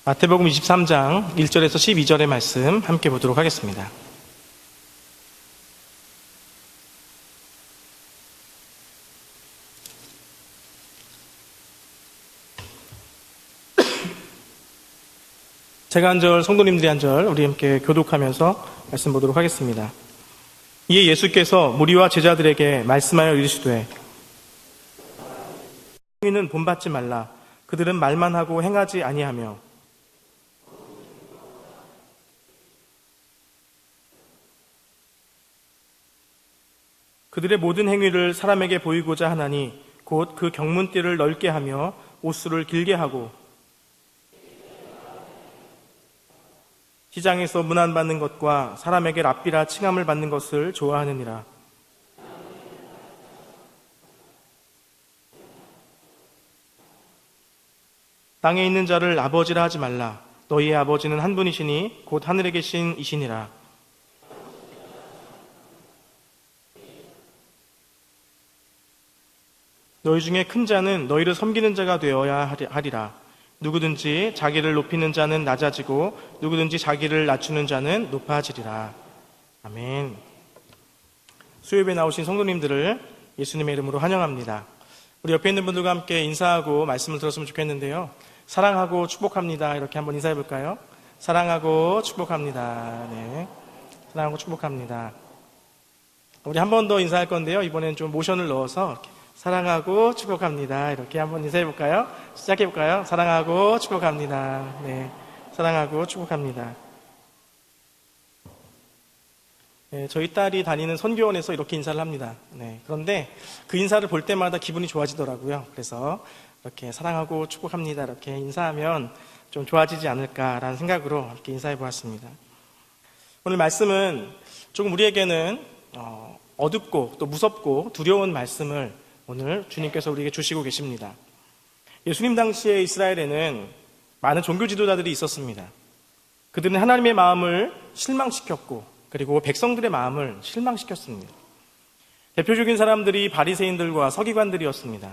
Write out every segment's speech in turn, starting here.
마태복음 23장 1절에서 12절의 말씀 함께 보도록 하겠습니다. 제가 한 절, 성도님들이 한 절, 우리 함께 교독하면서 말씀 보도록 하겠습니다. 이에 예수께서 무리와 제자들에게 말씀하여 이르시되 행위는 본받지 말라. 그들은 말만 하고 행하지 아니하며 그들의 모든 행위를 사람에게 보이고자 하나니 곧 그 경문띠를 넓게 하며 옷수를 길게 하고 시장에서 문안받는 것과 사람에게 랍비라 칭함을 받는 것을 좋아하느니라. 땅에 있는 자를 아버지라 하지 말라. 너희의 아버지는 한 분이시니 곧 하늘에 계신 이시니라. 너희 중에 큰 자는 너희를 섬기는 자가 되어야 하리라. 누구든지 자기를 높이는 자는 낮아지고 누구든지 자기를 낮추는 자는 높아지리라. 아멘. 수요예배 나오신 성도님들을 예수님의 이름으로 환영합니다. 우리 옆에 있는 분들과 함께 인사하고 말씀을 들었으면 좋겠는데요. 사랑하고 축복합니다. 이렇게 한번 인사해 볼까요? 사랑하고 축복합니다. 네, 사랑하고 축복합니다. 우리 한 번 더 인사할 건데요. 이번엔 좀 모션을 넣어서 이렇게 사랑하고 축복합니다. 이렇게 한번 인사해 볼까요? 시작해 볼까요? 사랑하고 축복합니다. 네, 사랑하고 축복합니다. 네, 저희 딸이 다니는 선교원에서 이렇게 인사를 합니다. 네, 그런데 그 인사를 볼 때마다 기분이 좋아지더라고요. 그래서 이렇게 사랑하고 축복합니다. 이렇게 인사하면 좀 좋아지지 않을까라는 생각으로 이렇게 인사해 보았습니다. 오늘 말씀은 조금 우리에게는 어둡고 또 무섭고 두려운 말씀을 오늘 주님께서 우리에게 주시고 계십니다. 예수님 당시에 이스라엘에는 많은 종교 지도자들이 있었습니다. 그들은 하나님의 마음을 실망시켰고 그리고 백성들의 마음을 실망시켰습니다. 대표적인 사람들이 바리새인들과 서기관들이었습니다.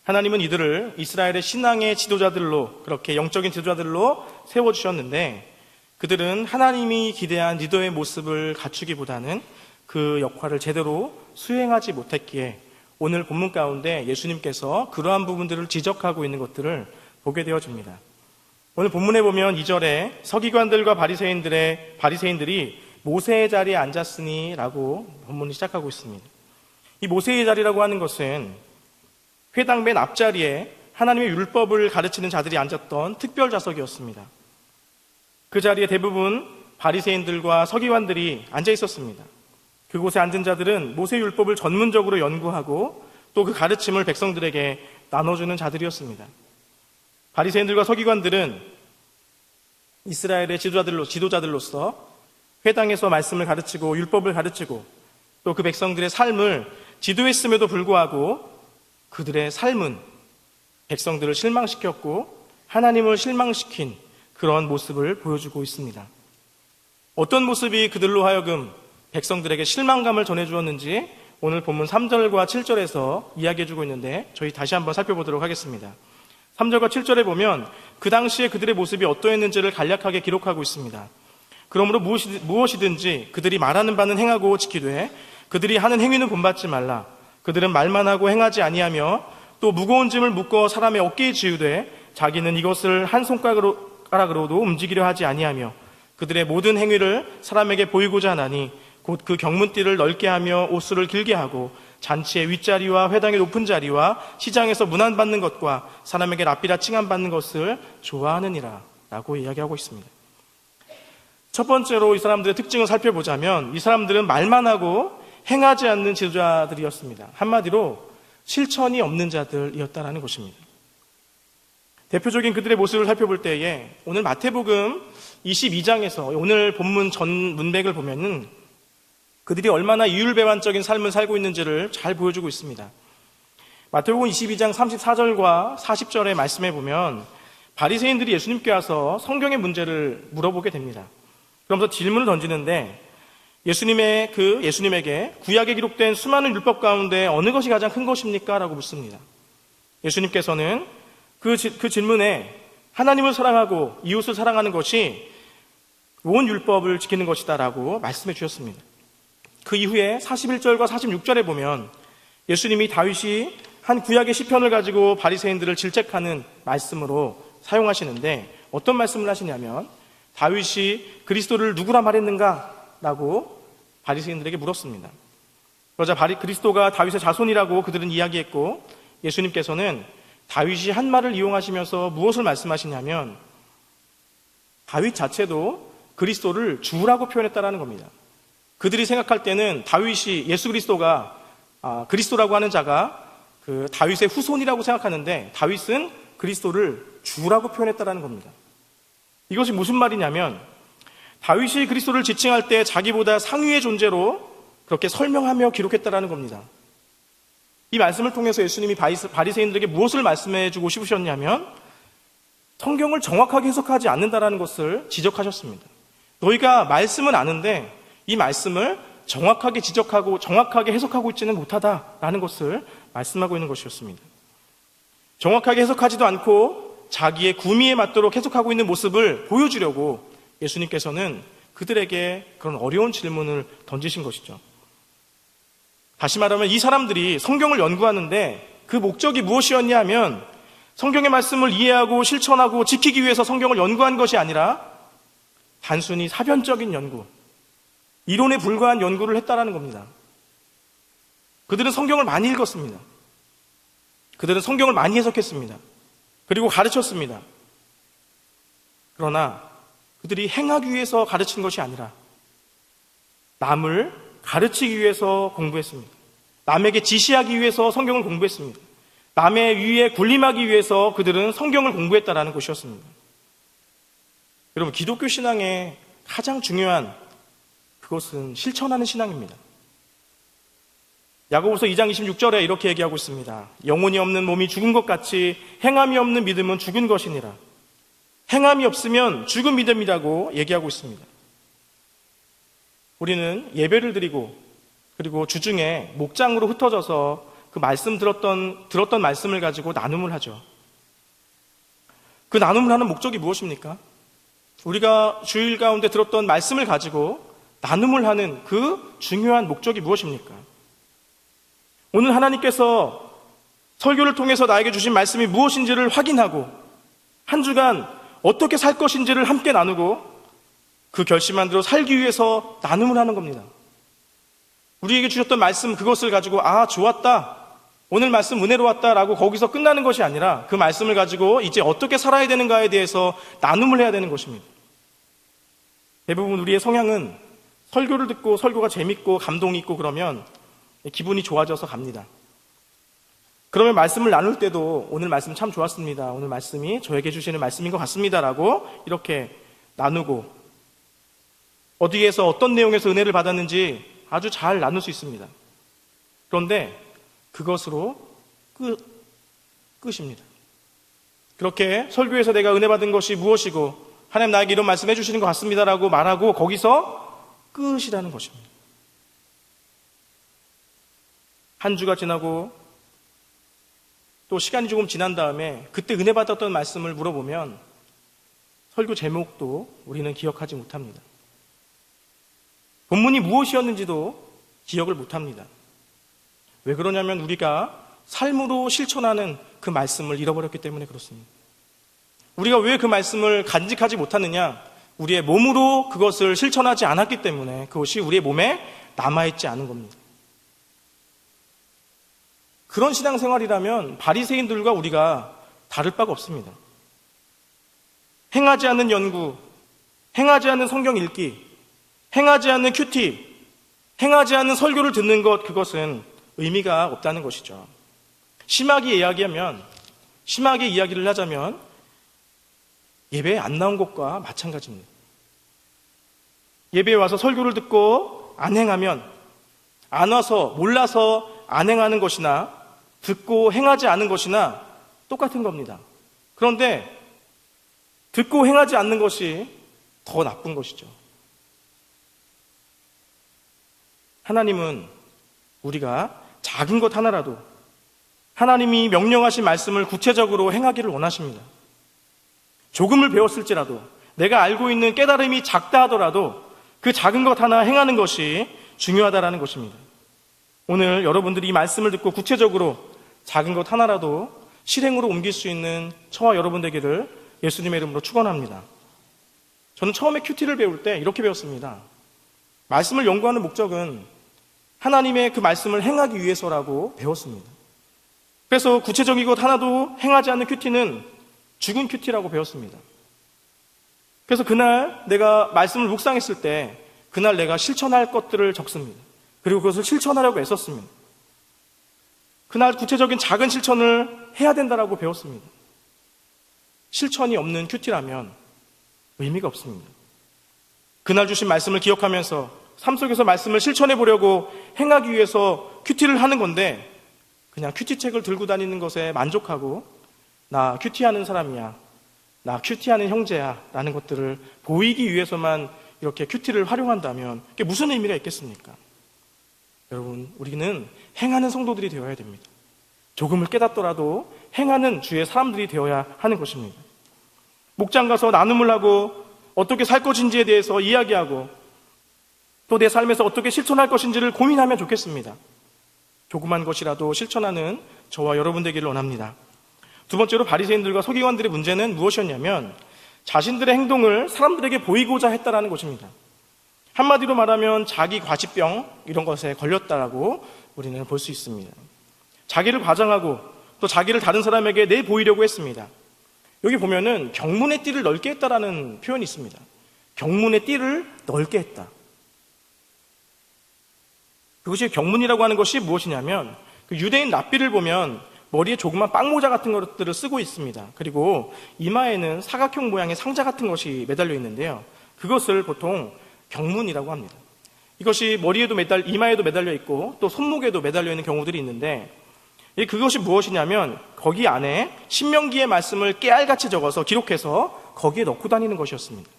하나님은 이들을 이스라엘의 신앙의 지도자들로, 그렇게 영적인 지도자들로 세워주셨는데 그들은 하나님이 기대한 리더의 모습을 갖추기보다는 그 역할을 제대로 수행하지 못했기에 오늘 본문 가운데 예수님께서 그러한 부분들을 지적하고 있는 것들을 보게 되어집니다. 오늘 본문에 보면 2절에 서기관들과 바리새인들이 모세의 자리에 앉았으니 라고 본문이 시작하고 있습니다. 이 모세의 자리라고 하는 것은 회당 맨 앞자리에 하나님의 율법을 가르치는 자들이 앉았던 특별 좌석이었습니다. 그 자리에 대부분 바리새인들과 서기관들이 앉아 있었습니다. 그곳에 앉은 자들은 모세 율법을 전문적으로 연구하고 또 그 가르침을 백성들에게 나눠주는 자들이었습니다. 바리새인들과 서기관들은 이스라엘의 지도자들로서 회당에서 말씀을 가르치고 율법을 가르치고 또 그 백성들의 삶을 지도했음에도 불구하고 그들의 삶은 백성들을 실망시켰고 하나님을 실망시킨 그런 모습을 보여주고 있습니다. 어떤 모습이 그들로 하여금 백성들에게 실망감을 전해주었는지 오늘 본문 3절과 7절에서 이야기해주고 있는데 저희 다시 한번 살펴보도록 하겠습니다. 3절과 7절에 보면 그 당시에 그들의 모습이 어떠했는지를 간략하게 기록하고 있습니다. 그러므로 무엇이든지 그들이 말하는 바는 행하고 지키되 그들이 하는 행위는 본받지 말라. 그들은 말만 하고 행하지 아니하며 또 무거운 짐을 묶어 사람의 어깨에 지우되 자기는 이것을 한 손가락으로도 움직이려 하지 아니하며 그들의 모든 행위를 사람에게 보이고자 하나니 곧 그 경문띠를 넓게 하며 옷수를 길게 하고 잔치의 윗자리와 회당의 높은 자리와 시장에서 문안받는 것과 사람에게 랍비라 칭함 받는 것을 좋아하느니라 라고 이야기하고 있습니다. 첫 번째로 이 사람들의 특징을 살펴보자면 이 사람들은 말만 하고 행하지 않는 지도자들이었습니다. 한마디로 실천이 없는 자들이었다라는 것입니다. 대표적인 그들의 모습을 살펴볼 때에 오늘 마태복음 22장에서 오늘 본문 전 문맥을 보면은 그들이 얼마나 이율배반적인 삶을 살고 있는지를 잘 보여주고 있습니다. 마태복음 22장 34절과 40절의 말씀에 보면 바리새인들이 예수님께 와서 성경의 문제를 물어보게 됩니다. 그러면서 질문을 던지는데 예수님에게 구약에 기록된 수많은 율법 가운데 어느 것이 가장 큰 것입니까? 라고 묻습니다. 예수님께서는 그 질문에 하나님을 사랑하고 이웃을 사랑하는 것이 온 율법을 지키는 것이다라고 말씀해 주셨습니다. 그 이후에 41절과 46절에 보면 예수님이 다윗이 한 구약의 시편을 가지고 바리새인들을 질책하는 말씀으로 사용하시는데 어떤 말씀을 하시냐면 다윗이 그리스도를 누구라 말했는가? 라고 바리새인들에게 물었습니다. 그러자 그리스도가 다윗의 자손이라고 그들은 이야기했고 예수님께서는 다윗이 한 말을 이용하시면서 무엇을 말씀하시냐면 다윗 자체도 그리스도를 주라고 표현했다라는 겁니다. 그들이 생각할 때는 다윗이 예수 그리스도가 그리스도라고 하는 자가 그 다윗의 후손이라고 생각하는데 다윗은 그리스도를 주라고 표현했다라는 겁니다. 이것이 무슨 말이냐면 다윗이 그리스도를 지칭할 때 자기보다 상위의 존재로 그렇게 설명하며 기록했다라는 겁니다. 이 말씀을 통해서 예수님이 바리새인들에게 무엇을 말씀해 주고 싶으셨냐면 성경을 정확하게 해석하지 않는다라는 것을 지적하셨습니다. 너희가 말씀은 아는데 이 말씀을 정확하게 지적하고 정확하게 해석하고 있지는 못하다라는 것을 말씀하고 있는 것이었습니다. 정확하게 해석하지도 않고 자기의 구미에 맞도록 해석하고 있는 모습을 보여주려고 예수님께서는 그들에게 그런 어려운 질문을 던지신 것이죠. 다시 말하면 이 사람들이 성경을 연구하는데 그 목적이 무엇이었냐 하면 성경의 말씀을 이해하고 실천하고 지키기 위해서 성경을 연구한 것이 아니라 단순히 사변적인 연구, 이론에 불과한 연구를 했다라는 겁니다. 그들은 성경을 많이 읽었습니다. 그들은 성경을 많이 해석했습니다. 그리고 가르쳤습니다. 그러나 그들이 행하기 위해서 가르친 것이 아니라 남을 가르치기 위해서 공부했습니다. 남에게 지시하기 위해서 성경을 공부했습니다. 남의 위에 군림하기 위해서 그들은 성경을 공부했다라는 것이었습니다. 여러분, 기독교 신앙의 가장 중요한 그것은 실천하는 신앙입니다. 야고보서 2장 26절에 이렇게 얘기하고 있습니다. 영혼이 없는 몸이 죽은 것 같이 행함이 없는 믿음은 죽은 것이니라. 행함이 없으면 죽은 믿음이라고 얘기하고 있습니다. 우리는 예배를 드리고 그리고 주중에 목장으로 흩어져서 그 말씀 들었던 말씀을 가지고 나눔을 하죠. 그 나눔을 하는 목적이 무엇입니까? 우리가 주일 가운데 들었던 말씀을 가지고 나눔을 하는 그 중요한 목적이 무엇입니까? 오늘 하나님께서 설교를 통해서 나에게 주신 말씀이 무엇인지를 확인하고 한 주간 어떻게 살 것인지를 함께 나누고 그 결심한 대로 살기 위해서 나눔을 하는 겁니다. 우리에게 주셨던 말씀 그것을 가지고 좋았다, 오늘 말씀 은혜로웠다라고 거기서 끝나는 것이 아니라 그 말씀을 가지고 이제 어떻게 살아야 되는가에 대해서 나눔을 해야 되는 것입니다. 대부분 우리의 성향은 설교를 듣고 설교가 재밌고 감동이 있고 그러면 기분이 좋아져서 갑니다. 그러면 말씀을 나눌 때도 오늘 말씀 참 좋았습니다, 오늘 말씀이 저에게 주시는 말씀인 것 같습니다라고 이렇게 나누고 어디에서 어떤 내용에서 은혜를 받았는지 아주 잘 나눌 수 있습니다. 그런데 그것으로 끝입니다. 그렇게 설교에서 내가 은혜 받은 것이 무엇이고 하나님 나에게 이런 말씀 해주시는 것 같습니다라고 말하고 거기서 끝이라는 것입니다. 한 주가 지나고 또 시간이 조금 지난 다음에 그때 은혜 받았던 말씀을 물어보면 설교 제목도 우리는 기억하지 못합니다. 본문이 무엇이었는지도 기억을 못합니다. 왜 그러냐면 우리가 삶으로 실천하는 그 말씀을 잃어버렸기 때문에 그렇습니다. 우리가 왜 그 말씀을 간직하지 못하느냐? 우리의 몸으로 그것을 실천하지 않았기 때문에 그것이 우리의 몸에 남아있지 않은 겁니다. 그런 신앙생활이라면 바리새인들과 우리가 다를 바가 없습니다. 행하지 않는 연구, 행하지 않는 성경 읽기, 행하지 않는 큐티, 행하지 않는 설교를 듣는 것, 그것은 의미가 없다는 것이죠. 심하게 이야기를 하자면 예배에 안 나온 것과 마찬가지입니다. 예배에 와서 설교를 듣고 안 행하면, 안 와서 몰라서 안 행하는 것이나 듣고 행하지 않은 것이나 똑같은 겁니다. 그런데 듣고 행하지 않는 것이 더 나쁜 것이죠. 하나님은 우리가 작은 것 하나라도 하나님이 명령하신 말씀을 구체적으로 행하기를 원하십니다. 조금을 배웠을지라도, 내가 알고 있는 깨달음이 작다 하더라도 그 작은 것 하나 행하는 것이 중요하다라는 것입니다. 오늘 여러분들이 이 말씀을 듣고 구체적으로 작은 것 하나라도 실행으로 옮길 수 있는 저와 여러분 되기를 예수님의 이름으로 축원합니다. 저는 처음에 큐티를 배울 때 이렇게 배웠습니다. 말씀을 연구하는 목적은 하나님의 그 말씀을 행하기 위해서라고 배웠습니다. 그래서 구체적인 것 하나도 행하지 않는 큐티는 죽은 큐티라고 배웠습니다. 그래서 그날 내가 말씀을 묵상했을 때 그날 내가 실천할 것들을 적습니다. 그리고 그것을 실천하려고 애썼습니다. 그날 구체적인 작은 실천을 해야 된다라고 배웠습니다. 실천이 없는 큐티라면 의미가 없습니다. 그날 주신 말씀을 기억하면서 삶 속에서 말씀을 실천해 보려고 행하기 위해서 큐티를 하는 건데 그냥 큐티책을 들고 다니는 것에 만족하고 나 큐티하는 사람이야, 나 큐티하는 형제야 라는 것들을 보이기 위해서만 이렇게 큐티를 활용한다면 그게 무슨 의미가 있겠습니까? 여러분, 우리는 행하는 성도들이 되어야 됩니다. 조금을 깨닫더라도 행하는 주의 사람들이 되어야 하는 것입니다. 목장 가서 나눔을 하고 어떻게 살 것인지에 대해서 이야기하고 또 내 삶에서 어떻게 실천할 것인지를 고민하면 좋겠습니다. 조그만 것이라도 실천하는 저와 여러분 되기를 원합니다. 두 번째로 바리새인들과 서기관들의 문제는 무엇이었냐면 자신들의 행동을 사람들에게 보이고자 했다라는 것입니다. 한마디로 말하면 자기 과시병 이런 것에 걸렸다라고 우리는 볼 수 있습니다. 자기를 과장하고 또 자기를 다른 사람에게 내보이려고 했습니다. 여기 보면은 경문의 띠를 넓게 했다라는 표현이 있습니다. 경문의 띠를 넓게 했다. 그것이 경문이라고 하는 것이 무엇이냐면 그 유대인 랍비를 보면 머리에 조그만 빵모자 같은 것들을 쓰고 있습니다. 그리고 이마에는 사각형 모양의 상자 같은 것이 매달려 있는데요. 그것을 보통 경문이라고 합니다. 이것이 머리에도 이마에도 매달려 있고 또 손목에도 매달려 있는 경우들이 있는데 그것이 무엇이냐면 거기 안에 신명기의 말씀을 깨알같이 적어서 기록해서 거기에 넣고 다니는 것이었습니다.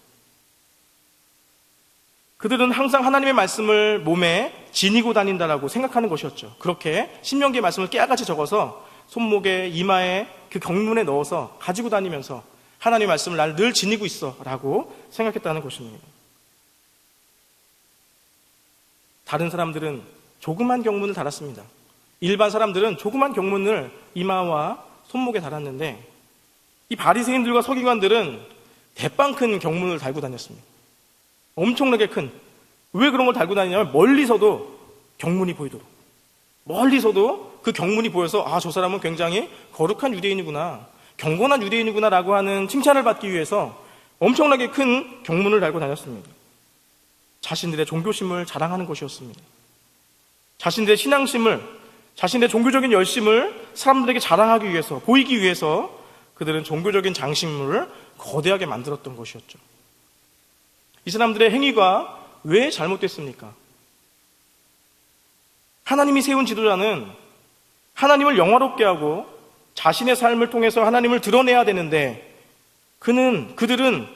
그들은 항상 하나님의 말씀을 몸에 지니고 다닌다라고 생각하는 것이었죠. 그렇게 신명기의 말씀을 깨알같이 적어서 손목에 이마에 그 경문에 넣어서 가지고 다니면서 하나님의 말씀을 나를 늘 지니고 있어 라고 생각했다는 것입니다. 다른 사람들은 조그만 경문을 달았습니다. 일반 사람들은 조그만 경문을 이마와 손목에 달았는데 이 바리새인들과 서기관들은 대빵 큰 경문을 달고 다녔습니다. 엄청나게 큰. 왜 그런 걸 달고 다니냐면 멀리서도 경문이 보이도록. 멀리서도 그 경문이 보여서 저 사람은 굉장히 거룩한 유대인이구나, 경건한 유대인이구나 라고 하는 칭찬을 받기 위해서 엄청나게 큰 경문을 달고 다녔습니다. 자신들의 종교심을 자랑하는 것이었습니다. 자신들의 신앙심을, 자신의 종교적인 열심을 사람들에게 자랑하기 위해서, 보이기 위해서 그들은 종교적인 장식물을 거대하게 만들었던 것이었죠. 이 사람들의 행위가 왜 잘못됐습니까? 하나님이 세운 지도자는 하나님을 영화롭게 하고 자신의 삶을 통해서 하나님을 드러내야 되는데 그들은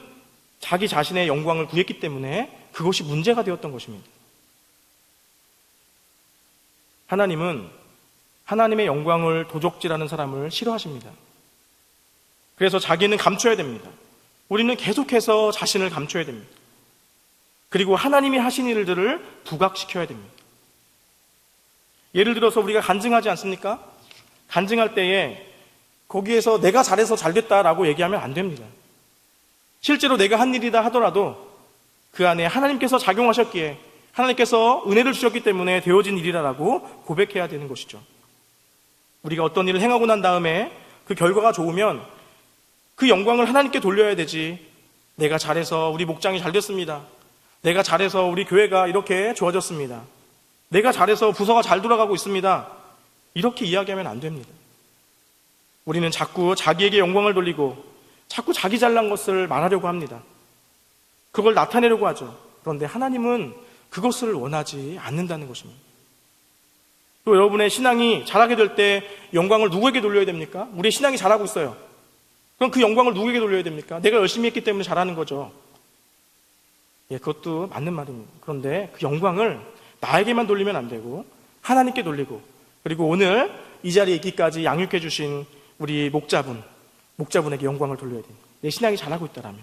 자기 자신의 영광을 구했기 때문에 그것이 문제가 되었던 것입니다. 하나님은 하나님의 영광을 도적질하는 사람을 싫어하십니다. 그래서 자기는 감춰야 됩니다. 우리는 계속해서 자신을 감춰야 됩니다. 그리고 하나님이 하신 일들을 부각시켜야 됩니다. 예를 들어서 우리가 간증하지 않습니까? 간증할 때에 거기에서 내가 잘해서 잘됐다라고 얘기하면 안 됩니다. 실제로 내가 한 일이다 하더라도 그 안에 하나님께서 작용하셨기에 하나님께서 은혜를 주셨기 때문에 되어진 일이라고 고백해야 되는 것이죠. 우리가 어떤 일을 행하고 난 다음에 그 결과가 좋으면 그 영광을 하나님께 돌려야 되지, 내가 잘해서 우리 목장이 잘 됐습니다, 내가 잘해서 우리 교회가 이렇게 좋아졌습니다, 내가 잘해서 부서가 잘 돌아가고 있습니다, 이렇게 이야기하면 안 됩니다. 우리는 자꾸 자기에게 영광을 돌리고 자꾸 자기 잘난 것을 말하려고 합니다. 그걸 나타내려고 하죠. 그런데 하나님은 그것을 원하지 않는다는 것입니다. 또 여러분의 신앙이 잘하게 될 때 영광을 누구에게 돌려야 됩니까? 우리의 신앙이 잘하고 있어요. 그럼 그 영광을 누구에게 돌려야 됩니까? 내가 열심히 했기 때문에 잘하는 거죠. 그것도 맞는 말입니다. 그런데 그 영광을 나에게만 돌리면 안 되고 하나님께 돌리고, 그리고 오늘 이 자리에 있기까지 양육해 주신 우리 목자분에게 영광을 돌려야 됩니다. 내 신앙이 자라고 있다라면,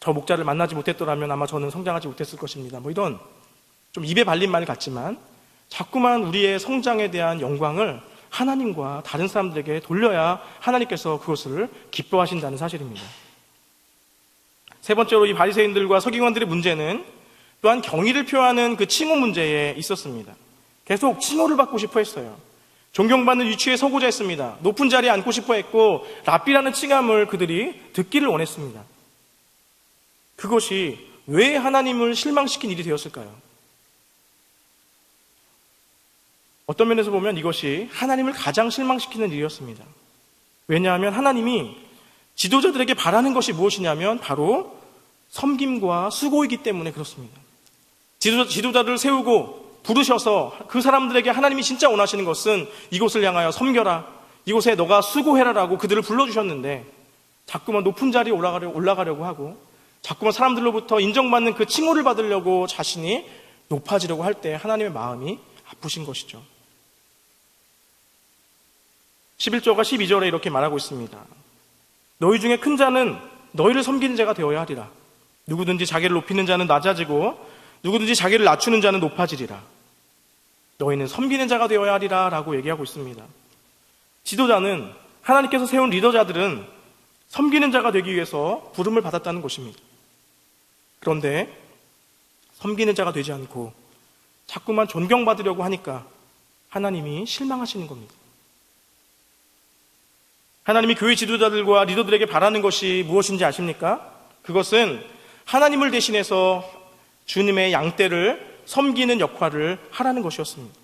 저 목자를 만나지 못했더라면 아마 저는 성장하지 못했을 것입니다. 뭐 이런 좀 입에 발린 말 같지만 자꾸만 우리의 성장에 대한 영광을 하나님과 다른 사람들에게 돌려야 하나님께서 그것을 기뻐하신다는 사실입니다. 세 번째로 이 바리새인들과 서기관들의 문제는 또한 경의를 표하는 그 칭호 문제에 있었습니다. 계속 칭호를 받고 싶어 했어요. 존경받는 위치에 서고자 했습니다. 높은 자리에 앉고 싶어 했고 랍비라는 칭함을 그들이 듣기를 원했습니다. 그것이 왜 하나님을 실망시킨 일이 되었을까요? 어떤 면에서 보면 이것이 하나님을 가장 실망시키는 일이었습니다. 왜냐하면 하나님이 지도자들에게 바라는 것이 무엇이냐면 바로 섬김과 수고이기 때문에 그렇습니다. 지도자들을 세우고 부르셔서 그 사람들에게 하나님이 진짜 원하시는 것은 이곳을 향하여 섬겨라, 이곳에 너가 수고해라라고 그들을 불러주셨는데 자꾸만 높은 자리에 올라가려고 하고 자꾸만 사람들로부터 인정받는 그 칭호를 받으려고 자신이 높아지려고 할 때 하나님의 마음이 아프신 것이죠. 11절과 12절에 이렇게 말하고 있습니다. 너희 중에 큰 자는 너희를 섬기는 자가 되어야 하리라. 누구든지 자기를 높이는 자는 낮아지고 누구든지 자기를 낮추는 자는 높아지리라. 너희는 섬기는 자가 되어야 하리라 라고 얘기하고 있습니다. 지도자는, 하나님께서 세운 리더자들은 섬기는 자가 되기 위해서 부름을 받았다는 것입니다. 그런데 섬기는 자가 되지 않고 자꾸만 존경받으려고 하니까 하나님이 실망하시는 겁니다. 하나님이 교회 지도자들과 리더들에게 바라는 것이 무엇인지 아십니까? 그것은 하나님을 대신해서 주님의 양떼를 섬기는 역할을 하라는 것이었습니다.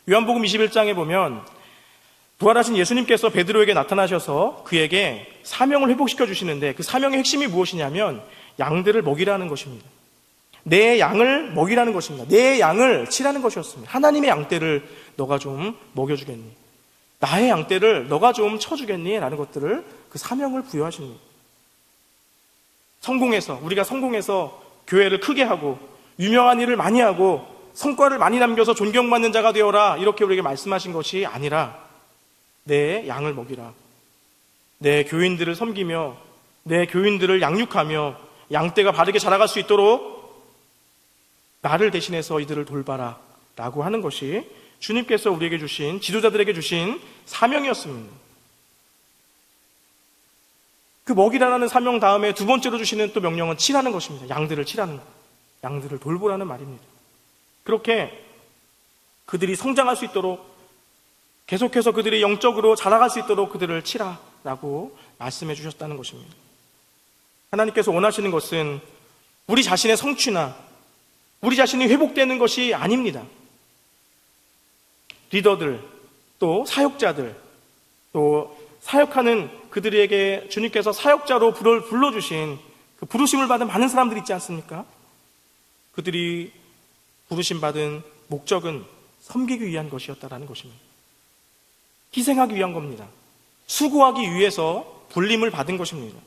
요한복음 21장에 보면 부활하신 예수님께서 베드로에게 나타나셔서 그에게 사명을 회복시켜 주시는데 그 사명의 핵심이 무엇이냐면 양들을 먹이라는 것입니다. 내 양을 먹이라는 것입니다. 내 양을 치라는 것이었습니다. 하나님의 양떼를 너가 좀 먹여주겠니? 나의 양떼를 너가 좀 쳐주겠니? 라는 것들을 그 사명을 부여하십니다. 우리가 성공해서 교회를 크게 하고 유명한 일을 많이 하고 성과를 많이 남겨서 존경받는 자가 되어라 이렇게 우리에게 말씀하신 것이 아니라 내 양을 먹이라. 내 교인들을 섬기며 내 교인들을 양육하며 양떼가 바르게 자라갈 수 있도록 나를 대신해서 이들을 돌봐라 라고 하는 것이 주님께서 우리에게 주신, 지도자들에게 주신 사명이었습니다. 그 먹이라는 사명 다음에 두 번째로 주시는 또 명령은 치라는 것입니다. 양들을 치라는 것, 양들을 돌보라는 말입니다. 그렇게 그들이 성장할 수 있도록, 계속해서 그들이 영적으로 자라갈 수 있도록 그들을 치라라고 말씀해 주셨다는 것입니다. 하나님께서 원하시는 것은 우리 자신의 성취나 우리 자신이 회복되는 것이 아닙니다. 리더들, 또 사역자들, 또 사역하는 그들에게 주님께서 사역자로 불러주신 그 부르심을 받은 많은 사람들이 있지 않습니까? 그들이 부르심 받은 목적은 섬기기 위한 것이었다라는 것입니다. 희생하기 위한 겁니다. 수고하기 위해서 불림을 받은 것입니다.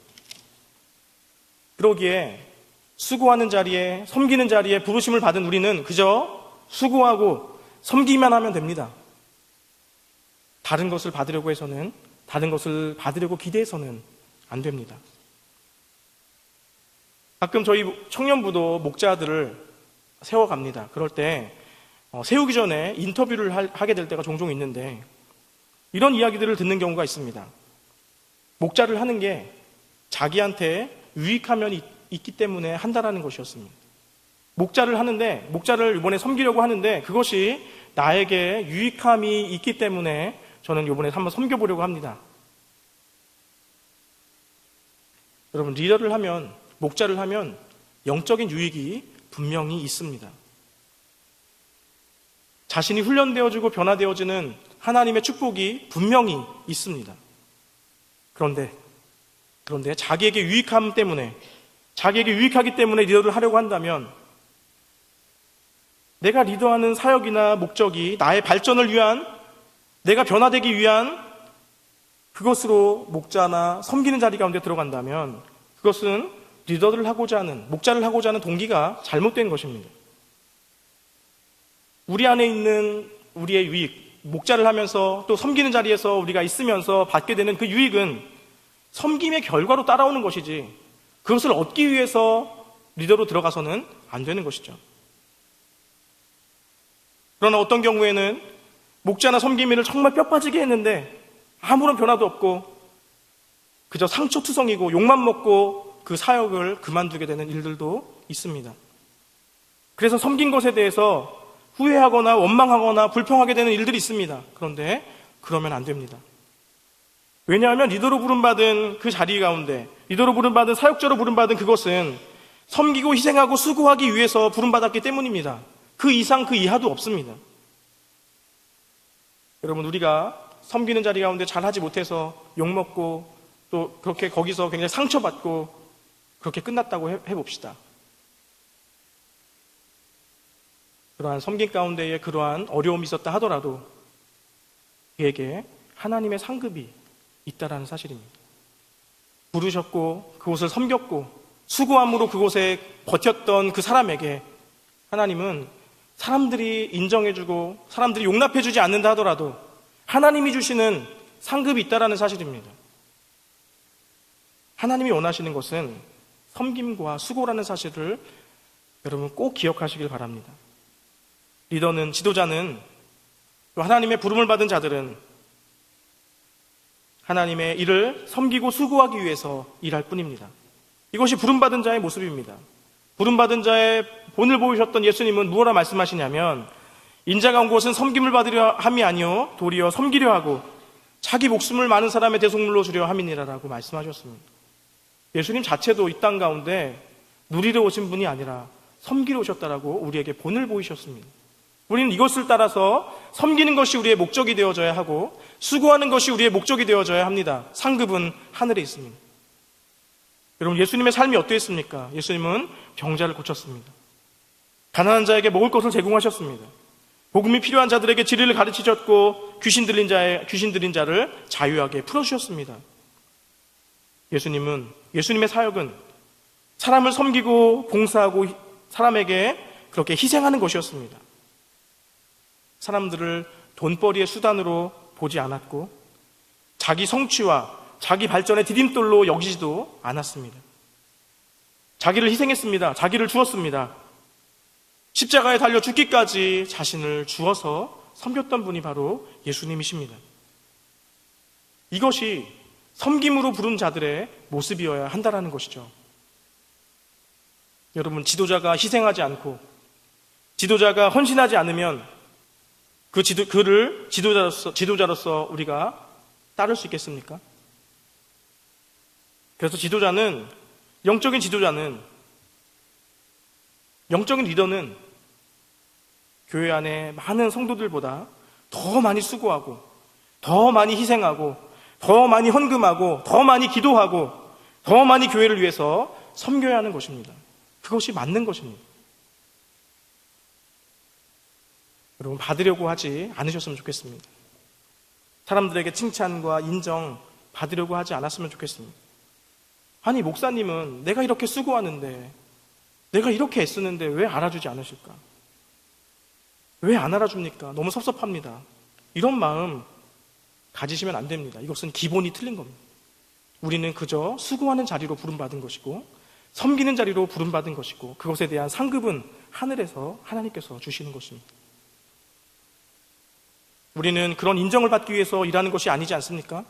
그러기에 수고하는 자리에, 섬기는 자리에 부르심을 받은 우리는 그저 수고하고 섬기기만 하면 됩니다. 다른 것을 받으려고 해서는, 다른 것을 받으려고 기대해서는 안 됩니다. 가끔 저희 청년부도 목자들을 세워갑니다. 그럴 때 세우기 전에 인터뷰를 하게 될 때가 종종 있는데 이런 이야기들을 듣는 경우가 있습니다. 목자를 하는 게 자기한테 유익한 면이 있기 때문에 한다라는 것이었습니다. 목자를 하는데, 목자를 이번에 섬기려고 하는데 그것이 나에게 유익함이 있기 때문에 저는 이번에 한번 섬겨보려고 합니다. 여러분, 리더를 하면, 목자를 하면 영적인 유익이 분명히 있습니다. 자신이 훈련되어지고 변화되어지는 하나님의 축복이 분명히 있습니다. 그런데 자기에게 유익함 때문에, 자기에게 유익하기 때문에 리더를 하려고 한다면 내가 리더하는 사역이나 목적이 나의 발전을 위한, 내가 변화되기 위한 그것으로 목자나 섬기는 자리 가운데 들어간다면 그것은 리더를 하고자 하는, 목자를 하고자 하는 동기가 잘못된 것입니다. 우리 안에 있는 우리의 유익, 목자를 하면서 또 섬기는 자리에서 우리가 있으면서 받게 되는 그 유익은 섬김의 결과로 따라오는 것이지 그것을 얻기 위해서 리더로 들어가서는 안 되는 것이죠. 그러나 어떤 경우에는 목자나 섬김이를 정말 뼈 빠지게 했는데 아무런 변화도 없고 그저 상처투성이고 욕만 먹고 그 사역을 그만두게 되는 일들도 있습니다. 그래서 섬긴 것에 대해서 후회하거나 원망하거나 불평하게 되는 일들이 있습니다. 그런데 그러면 안 됩니다. 왜냐하면 리더로 부름받은 그 자리 가운데, 리더로 부름받은 사역자로 부름받은 그것은 섬기고 희생하고 수고하기 위해서 부름받았기 때문입니다. 그 이상 그 이하도 없습니다. 여러분, 우리가 섬기는 자리 가운데 잘하지 못해서 욕먹고 또 그렇게 거기서 굉장히 상처받고 그렇게 끝났다고 해봅시다. 그러한 섬김 가운데에 그러한 어려움이 있었다 하더라도 그에게 하나님의 상급이 있다라는 사실입니다. 부르셨고 그곳을 섬겼고 수고함으로 그곳에 버텼던 그 사람에게 하나님은 사람들이 인정해주고 사람들이 용납해주지 않는다 하더라도 하나님이 주시는 상급이 있다라는 사실입니다. 하나님이 원하시는 것은 섬김과 수고라는 사실을 여러분 꼭 기억하시길 바랍니다. 리더는, 지도자는, 또 하나님의 부름을 받은 자들은 하나님의 일을 섬기고 수고하기 위해서 일할 뿐입니다. 이것이 부름받은 자의 모습입니다. 부름받은 자의 본을 보이셨던 예수님은 무엇라 말씀하시냐면 인자가 온 곳은 섬김을 받으려 함이 아니요 도리어 섬기려 하고 자기 목숨을 많은 사람의 대속물로 주려 함이니라라고 말씀하셨습니다. 예수님 자체도 이 땅 가운데 누리러 오신 분이 아니라 섬기러 오셨다라고 우리에게 본을 보이셨습니다. 우리는 이것을 따라서 섬기는 것이 우리의 목적이 되어져야 하고 수고하는 것이 우리의 목적이 되어져야 합니다. 상급은 하늘에 있습니다. 여러분, 예수님의 삶이 어떠했습니까? 예수님은 병자를 고쳤습니다. 가난한 자에게 먹을 것을 제공하셨습니다. 복음이 필요한 자들에게 진리를 가르치셨고 귀신 들린 자를 자유하게 풀어주셨습니다. 예수님의 사역은 사람을 섬기고 봉사하고 사람에게 그렇게 희생하는 것이었습니다. 사람들을 돈벌이의 수단으로 보지 않았고 자기 성취와 자기 발전의 디딤돌로 여기지도 않았습니다. 자기를 희생했습니다. 자기를 주었습니다. 십자가에 달려 죽기까지 자신을 주어서 섬겼던 분이 바로 예수님이십니다. 이것이 섬김으로 부른 자들의 모습이어야 한다는 것이죠. 여러분, 지도자가 희생하지 않고 지도자가 헌신하지 않으면 그를 지도자로서 우리가 따를 수 있겠습니까? 그래서 영적인 리더는 교회 안에 많은 성도들보다 더 많이 수고하고 더 많이 희생하고 더 많이 헌금하고 더 많이 기도하고 더 많이 교회를 위해서 섬겨야 하는 것입니다. 그것이 맞는 것입니다. 여러분, 받으려고 하지 않으셨으면 좋겠습니다. 사람들에게 칭찬과 인정 받으려고 하지 않았으면 좋겠습니다. 아니, 목사님은 내가 이렇게 수고하는데 내가 이렇게 애쓰는데 왜 알아주지 않으실까? 왜 안 알아줍니까? 너무 섭섭합니다. 이런 마음 가지시면 안 됩니다. 이것은 기본이 틀린 겁니다. 우리는 그저 수고하는 자리로 부름받은 것이고 섬기는 자리로 부름받은 것이고 그것에 대한 상급은 하늘에서 하나님께서 주시는 것입니다. 우리는 그런 인정을 받기 위해서 일하는 것이 아니지 않습니까?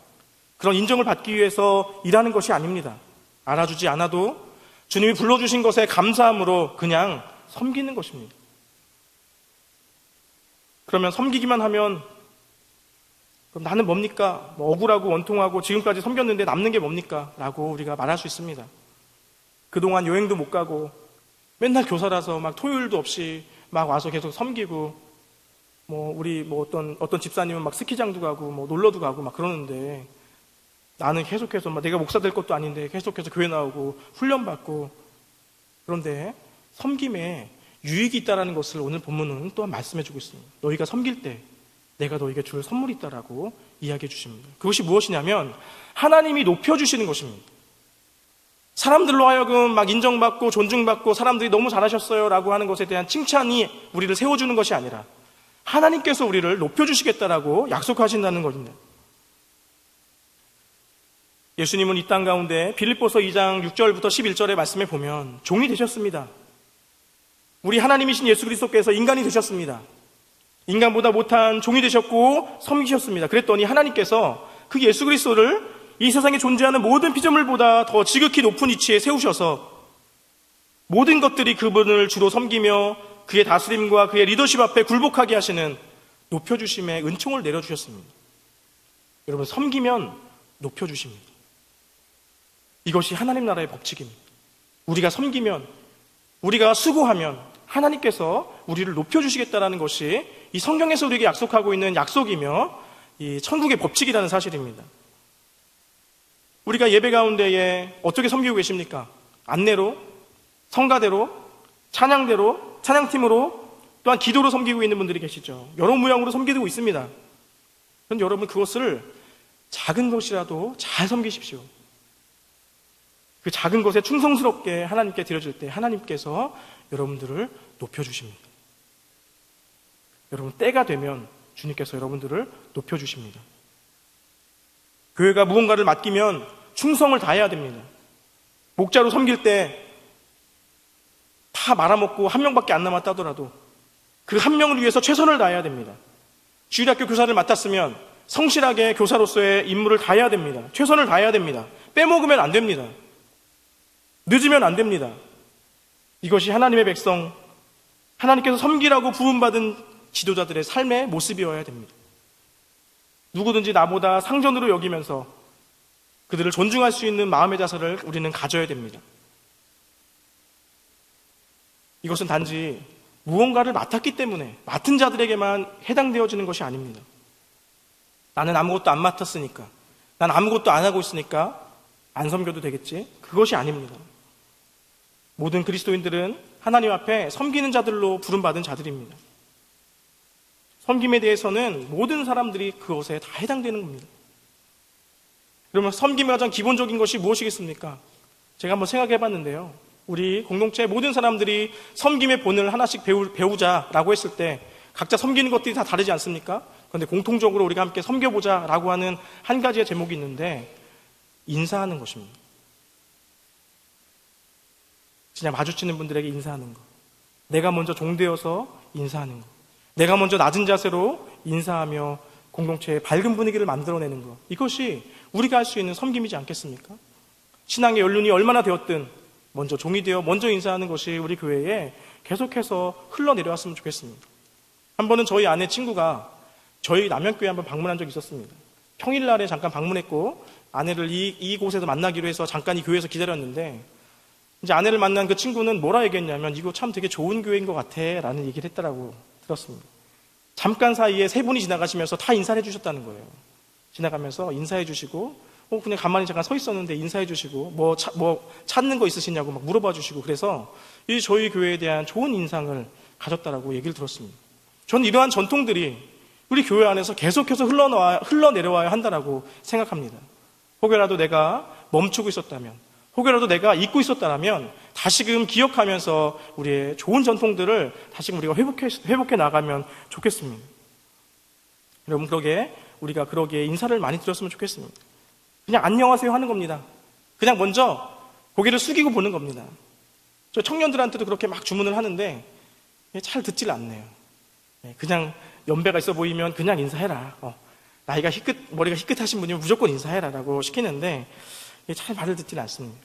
그런 인정을 받기 위해서 일하는 것이 아닙니다. 알아주지 않아도 주님이 불러주신 것에 감사함으로 그냥 섬기는 것입니다. 그러면 섬기기만 하면 그럼 나는 뭡니까? 억울하고 원통하고 지금까지 섬겼는데 남는 게 뭡니까? 라고 우리가 말할 수 있습니다. 그동안 여행도 못 가고 맨날 교사라서 막 토요일도 없이 막 와서 계속 섬기고 어떤 집사님은 막 스키장도 가고 놀러도 가고 막 그러는데 나는 계속해서 내가 목사 될 것도 아닌데 계속해서 교회 나오고 훈련받고 그런데 섬김에 유익이 있다는 것을 오늘 본문은 또한 말씀해 주고 있습니다. 너희가 섬길 때 내가 너희에게 줄 선물이 있다라고 이야기해 주십니다. 그것이 무엇이냐면 하나님이 높여주시는 것입니다. 사람들로 하여금 막 인정받고 존중받고 사람들이 너무 잘하셨어요 라고 하는 것에 대한 칭찬이 우리를 세워주는 것이 아니라 하나님께서 우리를 높여주시겠다라고 약속하신다는 것입니다. 예수님은 이 땅 가운데 빌립보서 2장 6절부터 11절의 말씀에 보면 종이 되셨습니다. 우리 하나님이신 예수 그리스도께서 인간이 되셨습니다. 인간보다 못한 종이 되셨고 섬기셨습니다. 그랬더니 하나님께서 그 예수 그리스도를 이 세상에 존재하는 모든 피조물보다 더 지극히 높은 위치에 세우셔서 모든 것들이 그분을 주로 섬기며 그의 다스림과 그의 리더십 앞에 굴복하게 하시는 높여주심의 은총을 내려주셨습니다. 여러분, 섬기면 높여주십니다. 이것이 하나님 나라의 법칙입니다. 우리가 섬기면, 우리가 수고하면 하나님께서 우리를 높여주시겠다는 것이 이 성경에서 우리에게 약속하고 있는 약속이며 이 천국의 법칙이라는 사실입니다. 우리가 예배 가운데에 어떻게 섬기고 계십니까? 안내로, 성가대로, 찬양대로, 찬양팀으로, 또한 기도로 섬기고 있는 분들이 계시죠. 여러 모양으로 섬기고 있습니다. 그런데 여러분, 그것을 작은 것이라도 잘 섬기십시오. 그 작은 것에 충성스럽게 하나님께 드려질 때 하나님께서 여러분들을 높여주십니다. 여러분, 때가 되면 주님께서 여러분들을 높여주십니다. 교회가 무언가를 맡기면 충성을 다해야 됩니다. 목자로 섬길 때 다 말아먹고 한 명밖에 안 남았다 하더라도 그 한 명을 위해서 최선을 다해야 됩니다. 주일학교 교사를 맡았으면 성실하게 교사로서의 임무를 다해야 됩니다. 최선을 다해야 됩니다. 빼먹으면 안 됩니다. 늦으면 안 됩니다. 이것이 하나님의 백성, 하나님께서 섬기라고 부름받은 지도자들의 삶의 모습이어야 됩니다. 누구든지 나보다 상전으로 여기면서 그들을 존중할 수 있는 마음의 자세를 우리는 가져야 됩니다. 이것은 단지 무언가를 맡았기 때문에 맡은 자들에게만 해당되어지는 것이 아닙니다. 나는 아무것도 안 맡았으니까, 난 아무것도 안 하고 있으니까 안 섬겨도 되겠지? 그것이 아닙니다. 모든 그리스도인들은 하나님 앞에 섬기는 자들로 부름받은 자들입니다. 섬김에 대해서는 모든 사람들이 그것에 다 해당되는 겁니다. 그러면 섬김의 가장 기본적인 것이 무엇이겠습니까? 제가 한번 생각해 봤는데요. 우리 공동체 모든 사람들이 섬김의 본을 하나씩 배우자라고 했을 때 각자 섬기는 것들이 다 다르지 않습니까? 그런데 공통적으로 우리가 함께 섬겨보자라고 하는 한 가지의 제목이 있는데 인사하는 것입니다. 그냥 마주치는 분들에게 인사하는 것. 내가 먼저 종되어서 인사하는 것. 내가 먼저 낮은 자세로 인사하며 공동체의 밝은 분위기를 만들어내는 것. 이것이 우리가 할 수 있는 섬김이지 않겠습니까? 신앙의 연륜이 얼마나 되었든 먼저 종이 되어 먼저 인사하는 것이 우리 교회에 계속해서 흘러내려왔으면 좋겠습니다. 한 번은 저희 아내 친구가 저희 남양교회 한번 방문한 적이 있었습니다. 평일날에 잠깐 방문했고 아내를 이곳에서 만나기로 해서 잠깐 이 교회에서 기다렸는데 이제 아내를 만난 그 친구는 뭐라 얘기했냐면 이거 참 되게 좋은 교회인 것 같아 라는 얘기를 했다라고 들었습니다. 잠깐 사이에 세 분이 지나가시면서 다 인사를 해주셨다는 거예요. 지나가면서 인사해 주시고 그냥 가만히 잠깐 서 있었는데 인사해 주시고 뭐 찾는 거 있으시냐고 막 물어봐 주시고 그래서 이 저희 교회에 대한 좋은 인상을 가졌다라고 얘기를 들었습니다. 저는 이러한 전통들이 우리 교회 안에서 계속해서 흘러내려와야 한다라고 생각합니다. 혹여라도 내가 멈추고 있었다면, 혹여라도 내가 잊고 있었다면 다시금 기억하면서 우리의 좋은 전통들을 다시금 우리가 회복해 나가면 좋겠습니다. 여러분, 우리가 그러기에 인사를 많이 드렸으면 좋겠습니다. 그냥 안녕하세요 하는 겁니다. 그냥 먼저 고개를 숙이고 보는 겁니다. 저 청년들한테도 그렇게 막 주문을 하는데 잘 듣질 않네요. 그냥 연배가 있어 보이면 그냥 인사해라. 머리가 희끗하신 분이면 무조건 인사해라 라고 시키는데 잘 말을 듣질 않습니다.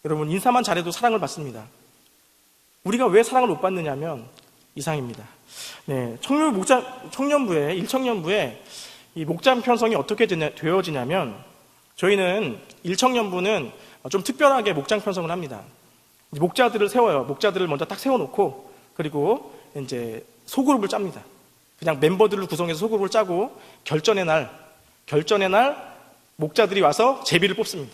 여러분, 인사만 잘해도 사랑을 받습니다. 우리가 왜 사랑을 못 받느냐면 이상입니다. 청년부에 이 목장 편성이 어떻게 되어지냐면 저희는 1청년부는 좀 특별하게 목장 편성을 합니다. 목자들을 세워요. 목자들을 먼저 딱 세워놓고 그리고 이제 소그룹을 짭니다. 그냥 멤버들을 구성해서 소그룹을 짜고 결전의 날 목자들이 와서 제비를 뽑습니다.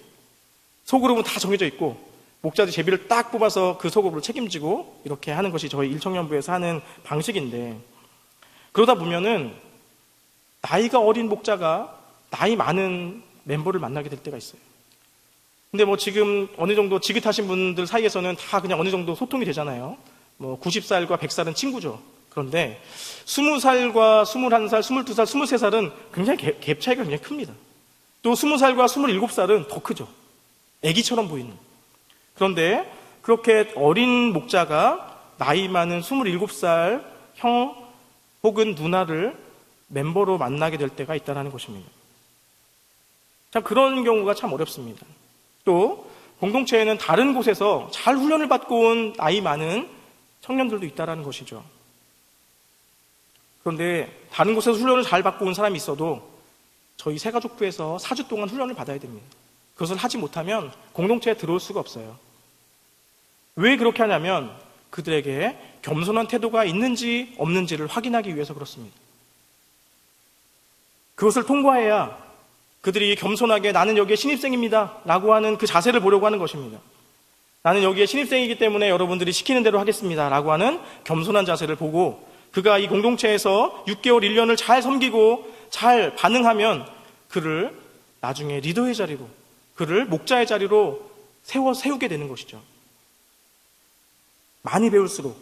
소그룹은 다 정해져 있고 목자들이 제비를 딱 뽑아서 그 소그룹을 책임지고 이렇게 하는 것이 저희 1청년부에서 하는 방식인데 그러다 보면은 나이가 어린 목자가 나이 많은 멤버를 만나게 될 때가 있어요. 근데 지금 어느 정도 지긋하신 분들 사이에서는 다 그냥 어느 정도 소통이 되잖아요. 90살과 100살은 친구죠. 그런데 20살과 21살, 22살, 23살은 굉장히 갭 차이가 굉장히 큽니다. 또 20살과 27살은 더 크죠. 아기처럼 보이는. 그런데 그렇게 어린 목자가 나이 많은 27살 형 혹은 누나를 멤버로 만나게 될 때가 있다는 것입니다. 참 그런 경우가 참 어렵습니다. 또 공동체에는 다른 곳에서 잘 훈련을 받고 온 나이 많은 청년들도 있다는 것이죠. 그런데 다른 곳에서 훈련을 잘 받고 온 사람이 있어도 저희 새가족부에서 4주 동안 훈련을 받아야 됩니다. 그것을 하지 못하면 공동체에 들어올 수가 없어요. 왜 그렇게 하냐면 그들에게 겸손한 태도가 있는지 없는지를 확인하기 위해서 그렇습니다. 그것을 통과해야 그들이 겸손하게 나는 여기에 신입생입니다 라고 하는 그 자세를 보려고 하는 것입니다. 나는 여기에 신입생이기 때문에 여러분들이 시키는 대로 하겠습니다 라고 하는 겸손한 자세를 보고 그가 이 공동체에서 6개월, 1년을 잘 섬기고 잘 반응하면 그를 나중에 리더의 자리로, 그를 목자의 자리로 세우게 되는 것이죠. 많이 배울수록,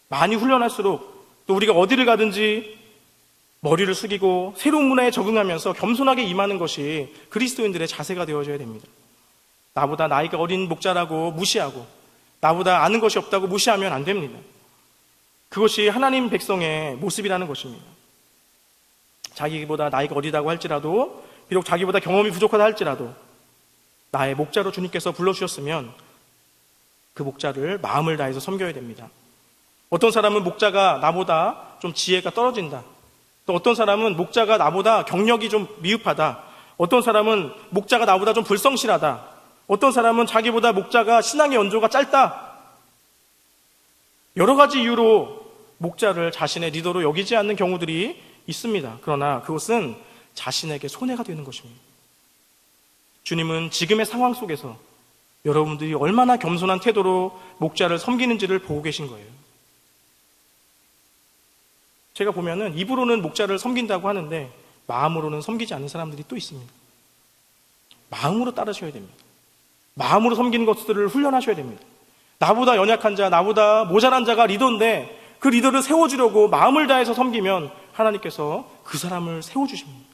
많이 훈련할수록 또 우리가 어디를 가든지 머리를 숙이고 새로운 문화에 적응하면서 겸손하게 임하는 것이 그리스도인들의 자세가 되어져야 됩니다. 나보다 나이가 어린 목자라고 무시하고 나보다 아는 것이 없다고 무시하면 안 됩니다. 그것이 하나님 백성의 모습이라는 것입니다. 자기보다 나이가 어리다고 할지라도 비록 자기보다 경험이 부족하다 할지라도 나의 목자로 주님께서 불러주셨으면 그 목자를 마음을 다해서 섬겨야 됩니다. 어떤 사람은 목자가 나보다 좀 지혜가 떨어진다. 또 어떤 사람은 목자가 나보다 경력이 좀 미흡하다. 어떤 사람은 목자가 나보다 좀 불성실하다. 어떤 사람은 자기보다 목자가 신앙의 연조가 짧다. 여러 가지 이유로 목자를 자신의 리더로 여기지 않는 경우들이 있습니다. 그러나 그것은 자신에게 손해가 되는 것입니다. 주님은 지금의 상황 속에서 여러분들이 얼마나 겸손한 태도로 목자를 섬기는지를 보고 계신 거예요. 제가 보면은 입으로는 목자를 섬긴다고 하는데 마음으로는 섬기지 않는 사람들이 또 있습니다. 마음으로 따르셔야 됩니다. 마음으로 섬기는 것들을 훈련하셔야 됩니다. 나보다 연약한 자, 나보다 모자란 자가 리더인데 그 리더를 세워주려고 마음을 다해서 섬기면 하나님께서 그 사람을 세워주십니다.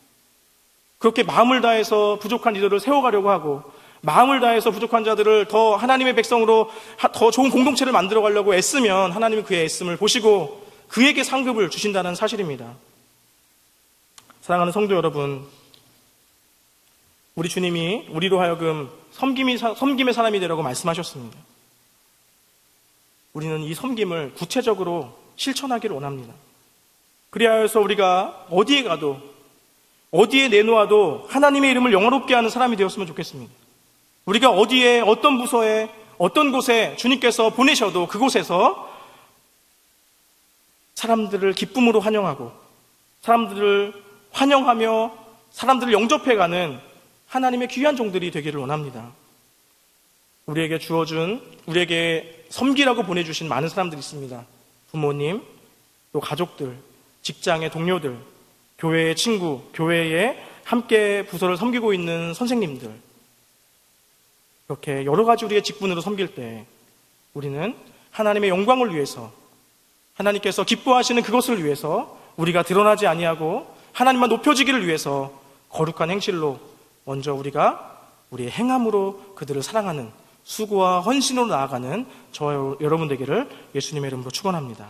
그렇게 마음을 다해서 부족한 리더를 세워가려고 하고 마음을 다해서 부족한 자들을 더 하나님의 백성으로 더 좋은 공동체를 만들어 가려고 애쓰면 하나님은 그의 애씀을 보시고 그에게 상급을 주신다는 사실입니다. 사랑하는 성도 여러분, 우리 주님이 우리로 하여금 섬김의 사람이 되라고 말씀하셨습니다. 우리는 이 섬김을 구체적으로 실천하기를 원합니다. 그리하여 해서 우리가 어디에 가도 어디에 내놓아도 하나님의 이름을 영화롭게 하는 사람이 되었으면 좋겠습니다. 우리가 어디에 어떤 부서에 어떤 곳에 주님께서 보내셔도 그곳에서 사람들을 기쁨으로 환영하고 사람들을 환영하며 사람들을 영접해가는 하나님의 귀한 종들이 되기를 원합니다. 우리에게 주어준, 우리에게 섬기라고 보내주신 많은 사람들이 있습니다. 부모님, 또 가족들, 직장의 동료들, 교회의 친구, 교회에 함께 부서를 섬기고 있는 선생님들, 이렇게 여러 가지 우리의 직분으로 섬길 때 우리는 하나님의 영광을 위해서, 하나님께서 기뻐하시는 그것을 위해서 우리가 드러나지 아니하고 하나님만 높여지기를 위해서 거룩한 행실로 먼저 우리가 우리의 행함으로 그들을 사랑하는 수고와 헌신으로 나아가는 저와 여러분 되기를 예수님의 이름으로 축원합니다.